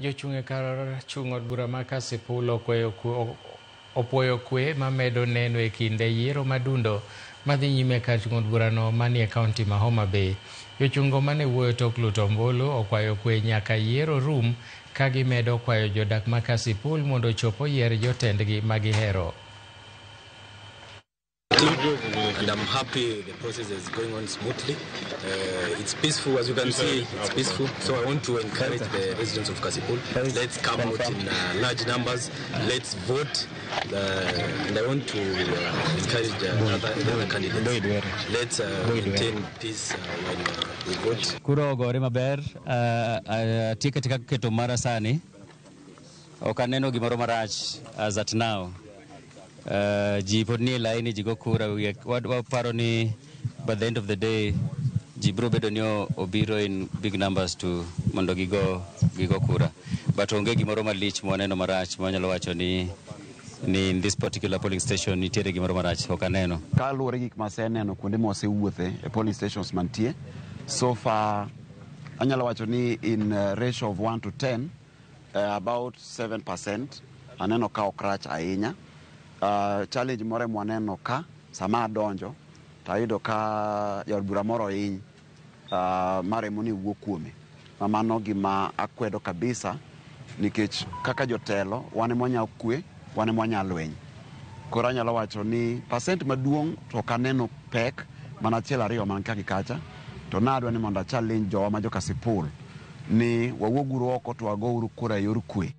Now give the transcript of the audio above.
Jochung' kar chung' od bura ma Kasipul opwoyo kwe mamedo neno e kinde yiero madundo madhi nyime kar chung' od burano manie kaunti ma Homa Bay. Jochung'go mane wuoyo tok luto ombulu okwayo kwe nyaka yiero rum ka gimedo kwayo jodak ma Kasipul mondo ochop oyier jotendgi ma gihero. And I'm happy the process is going on smoothly. It's peaceful, as you can see, it's peaceful. So I want to encourage the residents of Kasipul. Let's come out in large numbers. Let's vote. And I want to encourage the other candidates. Let's maintain peace when we vote. Kuro gore maber, tika tika keto mara sani. Okaneno gimoro marach as at now. Ji pod nie laini ji go kura waparo ni by the end of the day ji bro bedo ni obiro in big numbers to mondo gigo kura, but onge gimoro malich mwaneno marach mwanyalo wacho ni in this particular polling station nitiere gimoro marach okaneno. Kaluwore gik maseneno kuonde mosewuothe e polling stations mantie so far, anyalo wacho ni in ratio of 1 to 10 about 7% aneno ka okrach ahinya. Challenge more mwaneno ka sama donjo tayudo ka jod bura moro hiny maremo ni wuok kuome. Mano gima akwedo kabisa nikech kaka jotelo wane mwanya kwe, wane mwanya lweny. Koro anyalo wacho ni percent maduong' to kaneno pek mana achiel ariyo man kaki kacha, to nadwa ni mondo challenge jowa ma jo Kasipul ni wawuoguru oko to wagouru kura yor kwe.